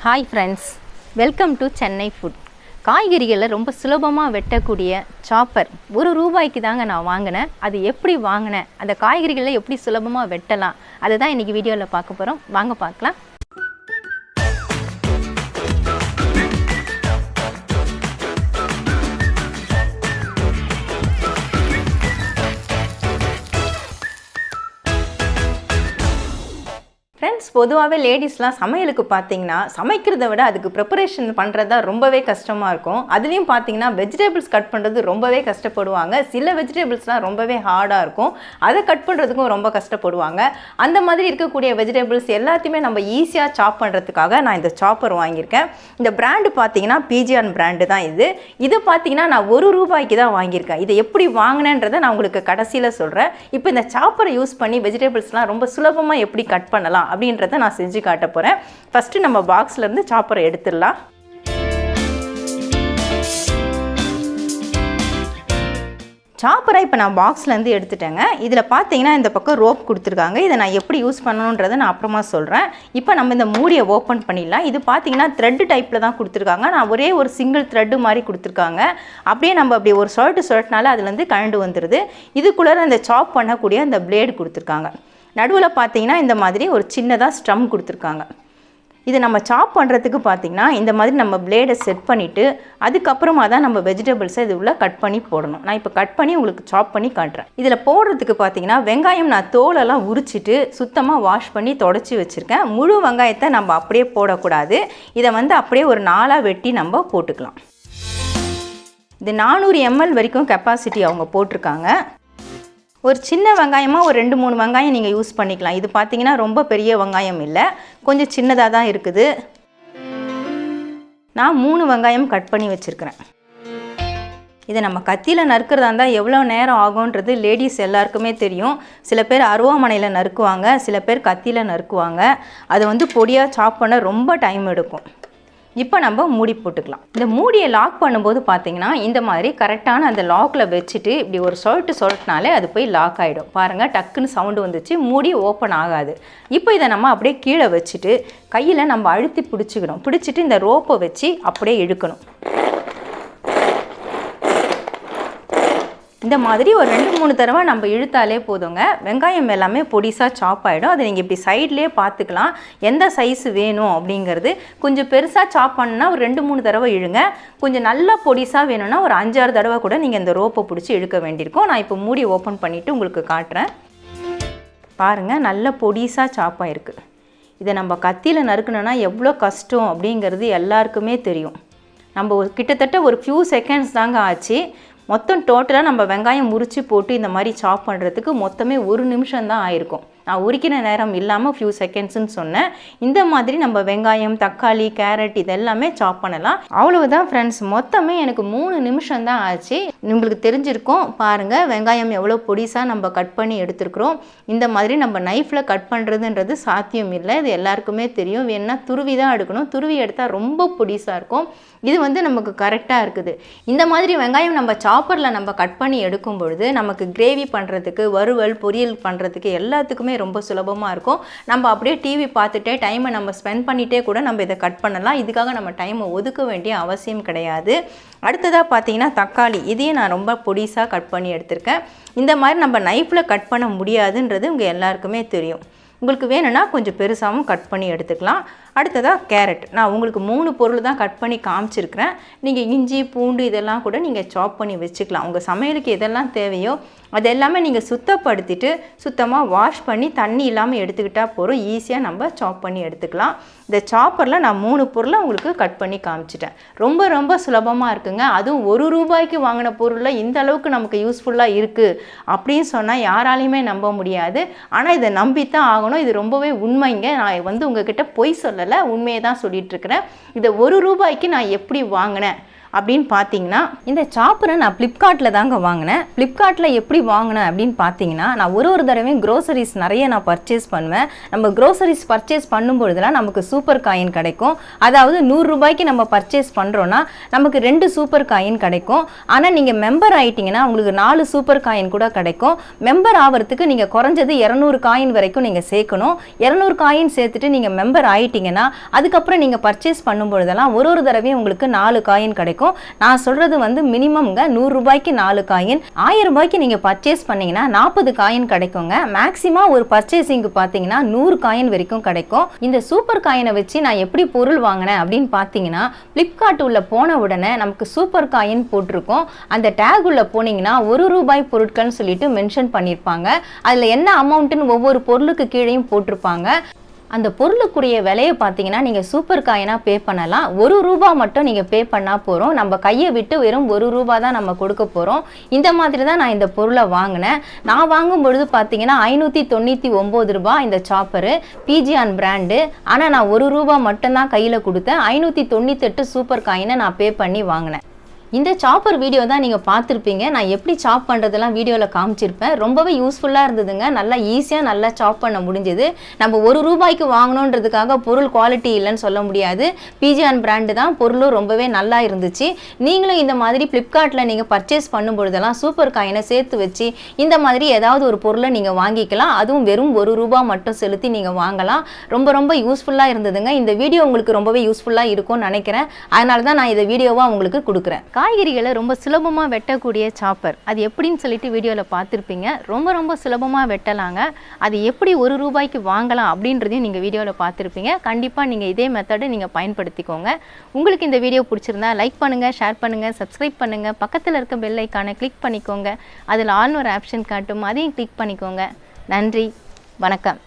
Hi friends, welcome to Chennai food. காய்கறிகளை ரொம்ப சுலபமாக வெட்டக்கூடிய சாப்பர் ₹1 தாங்க நான் வாங்கினேன். அது எப்படி வாங்கினேன், அந்த காய்கறிகளை எப்படி சுலபமாக வெட்டலாம், அதை தான் இன்றைக்கி வீடியோவில் பார்க்க போகிறோம். வாங்க பார்க்கலாம். ஃப்ரெண்ட்ஸ், பொதுவாகவே லேடிஸ்லாம் சமையலுக்கு பார்த்தீங்கன்னா சமைக்கிறத விட அதுக்கு ப்ரிப்பரேஷன் பண்ணுறது தான் ரொம்பவே கஷ்டமாக இருக்கும். அதுலேயும் பார்த்தீங்கன்னா வெஜிடபிள்ஸ் கட் பண்ணுறது ரொம்பவே கஷ்டப்படுவாங்க. சில வெஜிடபிள்ஸ்லாம் ரொம்பவே ஹார்டாக இருக்கும், அதை கட் பண்ணுறதுக்கும் ரொம்ப கஷ்டப்படுவாங்க. அந்த மாதிரி இருக்கக்கூடிய வெஜிடபிள்ஸ் எல்லாத்தையுமே நம்ம ஈஸியாக சாப் பண்ணுறதுக்காக நான் இந்த சாப்பர் வாங்கியிருக்கேன். இந்த பிராண்டு பார்த்தீங்கன்னா பிஜிஆன் பிராண்டு தான் இது பார்த்தீங்கன்னா நான் ₹1 தான் வாங்கியிருக்கேன். இதை எப்படி வாங்கினேன்றதை நான் உங்களுக்கு கடைசியில் சொல்கிறேன். இப்போ இந்த சாப்பரை யூஸ் பண்ணி வெஜிடபிள்ஸ்லாம் ரொம்ப சுலபமாக எப்படி கட் பண்ணலாம் அப்படின்றத நான் செஞ்சு காட்ட போகிறேன். ஃபஸ்ட்டு நம்ம பாக்ஸ்லேருந்து சாப்பரை எடுத்துடலாம். சாப்பரை இப்போ நான் பாக்ஸ்லேருந்து எடுத்துட்டேங்க. இதில் பார்த்தீங்கன்னா இந்த பக்கம் ரோப் கொடுத்துருக்காங்க. இதை நான் எப்படி யூஸ் பண்ணணுன்றதை நான் அப்புறமா சொல்கிறேன். இப்போ நம்ம இந்த மூடியை ஓப்பன் பண்ணிடலாம். இது பார்த்தீங்கன்னா த்ரெட்டு டைப்பில் தான் கொடுத்துருக்காங்க. நான் ஒரே ஒரு சிங்கிள் த்ரெட்டு மாதிரி கொடுத்துருக்காங்க. அப்படியே நம்ம அப்படி ஒரு சொரட்டினால அதுலேருந்து கழண்டு வந்துடுது. இதுக்குள்ளே அந்த சாப் பண்ணக்கூடிய அந்த பிளேடு கொடுத்துருக்காங்க. நடுவில் பார்த்தீங்கன்னா இந்த மாதிரி ஒரு சின்னதாக ஸ்ட்ரம் கொடுத்துருக்காங்க. இதை நம்ம சாப் பண்ணுறதுக்கு பார்த்திங்கன்னா இந்த மாதிரி நம்ம பிளேடை செட் பண்ணிவிட்டு அதுக்கப்புறமா தான் நம்ம வெஜிடபிள்ஸை இது உள்ள கட் பண்ணி போடணும். நான் இப்போ கட் பண்ணி உங்களுக்கு சாப் பண்ணி காட்டுறேன். இதில் போடுறதுக்கு பார்த்திங்கன்னா வெங்காயம் நான் தோலெல்லாம் உரிச்சிட்டு சுத்தமாக வாஷ் பண்ணி தொடச்சி வச்சுருக்கேன். முழு வெங்காயத்தை நம்ம அப்படியே போடக்கூடாது. இதை அப்படியே ஒரு 4ஆக வெட்டி நம்ம போட்டுக்கலாம். இது 400 ml வரைக்கும் கெப்பாசிட்டி அவங்க போட்டிருக்காங்க. ஒரு சின்ன வெங்காயமாக ஒரு 2-3 வெங்காயம் நீங்கள் யூஸ் பண்ணிக்கலாம். இது பார்த்தீங்கன்னா ரொம்ப பெரிய வெங்காயம் இல்லை, கொஞ்சம் சின்னதாக தான் இருக்குது. நான் 3 வெங்காயம் கட் பண்ணி வச்சுருக்கிறேன். இதை நம்ம கத்தியில் நறுக்கிறதா இருந்தால் எவ்வளோ நேரம் ஆகுன்றது லேடிஸ் எல்லாருக்குமே தெரியும். சில பேர் அருவாமனையில் நறுக்குவாங்க, சில பேர் கத்தியில் நறுக்குவாங்க. அதை பொடியாக சாப் பண்ண ரொம்ப டைம் எடுக்கும். இப்போ நம்ம மூடி போட்டுக்கலாம். இந்த மூடியை லாக் பண்ணும்போது பார்த்தீங்கன்னா இந்த மாதிரி கரெக்டான அந்த லாக்கில் வச்சுட்டு இப்படி ஒரு சொரட்டினாலே அது போய் லாக் ஆகிடும். பாருங்கள், டக்குன்னு சவுண்டு வந்துச்சு, மூடி ஓப்பன் ஆகாது. இப்போ இதை நம்ம அப்படியே கீழே வச்சுட்டு கையில் நம்ம அழுத்தி பிடிச்சிட்டு இந்த ரோப்பை வச்சு அப்படியே இழுக்கணும். இந்த மாதிரி ஒரு 2-3 தடவை நம்ம இழுத்தாலே போதுங்க. வெங்காயம் எல்லாமே பொடிசாக சாப் ஆகிடும். அதை நீங்கள் இப்படி சைட்லேயே பார்த்துக்கலாம் எந்த சைஸ் வேணும் அப்படிங்கிறது. கொஞ்சம் பெருசாக சாப் பண்ணால் ஒரு 2-3 தடவை இழுங்க. கொஞ்சம் நல்லா பொடிசாக வேணும்னா ஒரு 5-6 தடவை கூட நீங்கள் இந்த ரோப்பை பிடிச்சி இழுக்க வேண்டியிருக்கும். நான் இப்போ மூடி ஓப்பன் பண்ணிவிட்டு உங்களுக்கு காட்டுறேன். பாருங்கள், நல்ல பொடிசாக சாப் ஆகிருக்கு. இதை நம்ம கத்தியில் நறுக்கணுன்னா எவ்வளோ கஷ்டம் அப்படிங்கிறது எல்லாருக்குமே தெரியும். நம்ம கிட்டத்தட்ட ஒரு ஃபியூ செகண்ட்ஸ் தாங்க ஆச்சு. மொத்தம் டோட்டலாக நம்ம வெங்காயம் உரித்து போட்டு இந்த மாதிரி சாப் பண்ணுறதுக்கு மொத்தமே 1 நிமிஷம் தான் ஆயிருக்கும். நான் உரிக்கிற நேரம் இல்லாமல் ஃபியூ செகண்ட்ஸ்ன்னு சொன்னேன். இந்த மாதிரி நம்ம வெங்காயம், தக்காளி, கேரட் இதெல்லாமே சாப் பண்ணலாம். அவ்வளவுதான் ஃப்ரெண்ட்ஸ், மொத்தமே எனக்கு 3 நிமிஷம் தான் ஆச்சு. உங்களுக்கு தெரிஞ்சிருக்கும் பாருங்கள், வெங்காயம் எவ்வளோ பொடிசாக நம்ம கட் பண்ணி எடுத்துருக்குறோம். இந்த மாதிரி நம்ம நைஃப்பில் கட் பண்ணுறதுன்றது சாத்தியம் இல்லை, இது எல்லாருக்குமே தெரியும். வேணுன்னா துருவி தான் எடுக்கணும். துருவி எடுத்தால் ரொம்ப பொடிசாக இருக்கும். இது நமக்கு கரெக்டாக இருக்குது. இந்த மாதிரி வெங்காயம் நம்ம சாப்பரில் நம்ம கட் பண்ணி எடுக்கும் பொழுது நமக்கு கிரேவி பண்ணுறதுக்கு, வறுவல், பொரியல் பண்ணுறதுக்கு எல்லாத்துக்குமே ரொம்ப சுலபமாக இருக்கும். நம்ம அப்படியே டிவி பார்த்துட்டே டைமை நம்ம ஸ்பெண்ட் பண்ணிகிட்டே கூட நம்ம இதை கட் பண்ணலாம். இதுக்காக நம்ம டைமை ஒதுக்க வேண்டிய அவசியம் கிடையாது. அடுத்ததாக பார்த்தீங்கன்னா தக்காளி, இதையும் நான் ரொம்ப பொடிசாக கட் பண்ணி எடுத்திருக்கேன். இந்த மாதிரி நம்ம நைஃப்பில் கட் பண்ண முடியாதுன்றது உங்கள் எல்லாருக்குமே தெரியும். உங்களுக்கு வேணும்னா கொஞ்சம் பெருசாகவும் கட் பண்ணி எடுத்துக்கலாம். அடுத்ததாக கேரட், நான் உங்களுக்கு 3 பொருள் தான் கட் பண்ணி காமிச்சிருக்கிறேன். நீங்கள் இஞ்சி, பூண்டு இதெல்லாம் கூட நீங்கள் சாப் பண்ணி வச்சுக்கலாம். உங்கள் சமையலுக்கு எதெல்லாம் தேவையோ அது எல்லாமே நீங்கள் சுத்தப்படுத்திட்டு சுத்தமாக வாஷ் பண்ணி தண்ணி இல்லாமல் எடுத்துக்கிட்டால் போகிறோம். ஈஸியாக நம்ம சாப் பண்ணி எடுத்துக்கலாம். இந்த சாப்பரில் நான் 3 பொருளை உங்களுக்கு கட் பண்ணி காமிச்சிட்டேன். ரொம்ப ரொம்ப சுலபமாக இருக்குங்க. அதுவும் ₹1 வாங்கின பொருளில் இந்த அளவுக்கு நமக்கு யூஸ்ஃபுல்லாக இருக்குது அப்படின்னு சொன்னால் யாராலையுமே நம்ப முடியாது. ஆனால் இதை நம்பித்தான் ஆகணும். இது ரொம்பவே உண்மைங்க. நான் உங்ககிட்ட பொய் சொல்லலை, உண்மையை தான் சொல்லிகிட்ருக்கிறேன். இதை ₹1 நான் எப்படி வாங்கினேன் அப்படின்னு பார்த்தீங்கன்னா இந்த சாப்பரை நான் ஃப்ளிப்கார்ட்டில் தாங்க வாங்கினேன். ஃப்ளிப்கார்ட்டில் எப்படி வாங்கினேன் அப்படின்னு பார்த்தீங்கன்னா, நான் ஒரு தடவையும் க்ரோசரிஸ் நிறைய நான் பர்ச்சேஸ் பண்ணுவேன். நம்ம க்ரோசரிஸ் பர்ச்சேஸ் பண்ணும்பொழுதுலாம் நமக்கு சூப்பர் காயின் கிடைக்கும். அதாவது 100 ரூபாய்க்கு நம்ம பர்ச்சேஸ் பண்ணுறோன்னா நமக்கு 2 சூப்பர் காயின் கிடைக்கும். ஆனால் நீங்கள் மெம்பர் ஆகிட்டிங்கன்னா உங்களுக்கு 4 சூப்பர் காயின் கூட கிடைக்கும். மெம்பர் ஆகிறதுக்கு நீங்கள் குறைஞ்சது 200 காயின் வரைக்கும் நீங்கள் சேர்க்கணும். 200 காயின் சேர்த்துட்டு நீங்கள் மெம்பர் ஆகிட்டிங்கன்னா அதுக்கப்புறம் நீங்கள் பர்ச்சேஸ் பண்ணும்பொழுதெல்லாம் ஒரு தடவையும் உங்களுக்கு 4 காயின் கிடைக்கும். நான் சொல்றது வந்து மினிமம்ங்க 100 ரூபாய்க்கு 4 காயின். 1000 ரூபாய்க்கு நீங்க பர்ச்சேஸ் பண்ணீங்கன்னா 40 காயின் கிடைக்குங்க. மேக்ஸிமம் ஒரு பர்ச்சேசிங்க்கு பார்த்தீங்கன்னா 100 காயின் வரைக்கும் கிடைக்கும். இந்த சூப்பர் காயினை வச்சு நான் எப்படி பொருள் வாங்கினேன் அப்படின்னு பார்த்தீங்கன்னா, ஃப்ளிப்கார்ட் உள்ள போன உடனே நமக்கு சூப்பர் காயின் போட்டிருக்கோம். அந்த டேக் உள்ள போனீங்கன்னா 1 ரூபாய் பொருட்கள்னு சொல்லிட்டு மென்ஷன் பண்ணியிருப்பாங்க. அதில் என்ன அமௌண்ட்டுன்னு ஒவ்வொரு பொருளுக்கு கீழேயும் போட்டிருப்பாங்க. அந்த பொருளுக்குரிய விலையை பார்த்தீங்கன்னா நீங்கள் சூப்பர் காயினாக பே பண்ணலாம். 1 ரூபா மட்டும் நீங்கள் பே பண்ணால் போகிறோம். நம்ம கையை விட்டு வெறும் 1 ரூபா தான் நம்ம கொடுக்க போகிறோம். இந்த மாதிரி தான் நான் இந்த பொருளை வாங்கினேன். நான் வாங்கும் பொழுது பார்த்தீங்கன்னா 599 ரூபா இந்த சாப்பரு, பிஜிஆன் பிராண்டு. ஆனால் நான் 1 ரூபா மட்டும்தான் கையில் கொடுத்தேன். 598 சூப்பர் காயினை நான் பே பண்ணி வாங்கினேன். இந்த சாப்பர் வீடியோ தான் நீங்கள் பார்த்துருப்பீங்க. நான் எப்படி சாப் பண்ணுறதெல்லாம் வீடியோவில் காமிச்சிருப்பேன். ரொம்பவே யூஸ்ஃபுல்லாக இருந்ததுங்க. நல்லா ஈஸியாக நல்லா சாப் பண்ண முடிஞ்சது. நம்ம 1 ரூபாய்க்கு வாங்கணுன்றதுக்காக பொருள் குவாலிட்டி இல்லைன்னு சொல்ல முடியாது. பிஜிஆன் பிராண்டு தான், பொருளும் ரொம்பவே நல்லா இருந்துச்சு. நீங்களும் இந்த மாதிரி ஃப்ளிப்கார்ட்டில் நீங்கள் பர்ச்சேஸ் பண்ணும்பொழுதெல்லாம் சூப்பர் காயினை சேர்த்து வச்சு இந்த மாதிரி ஏதாவது ஒரு பொருளை நீங்கள் வாங்கிக்கலாம். அதுவும் வெறும் 1 ரூபா மட்டும் செலுத்தி நீங்கள் வாங்கலாம். ரொம்ப யூஸ்ஃபுல்லாக இருந்ததுங்க. இந்த வீடியோ உங்களுக்கு ரொம்பவே யூஸ்ஃபுல்லாக இருக்கும்னு நினைக்கிறேன். அதனால தான் நான் இந்த வீடியோவாக உங்களுக்கு கொடுக்குறேன். காய்கறிகளை ரொம்ப சுலபமாக வெட்டக்கூடிய சாப்பர், அது எப்படின்னு சொல்லிட்டு வீடியோவில் பார்த்துருப்பீங்க. ரொம்ப சுலபமாக வெட்டலாங்க. அது எப்படி 1 ரூபாய்க்கு வாங்கலாம் அப்படின்றதையும் நீங்கள் வீடியோவில் பார்த்துருப்பீங்க. கண்டிப்பாக நீங்கள் இதே மெத்தடை நீங்கள் பயன்படுத்திக்கோங்க. உங்களுக்கு இந்த வீடியோ பிடிச்சிருந்தா லைக் பண்ணுங்கள், ஷேர் பண்ணுங்கள், சப்ஸ்கிரைப் பண்ணுங்கள். பக்கத்தில் இருக்க பெல் ஐக்கானை கிளிக் பண்ணிக்கோங்க. அதில் ஆல்னு ஒரு ஆப்ஷன் காட்டும், அதையும் கிளிக் பண்ணிக்கோங்க. நன்றி, வணக்கம்.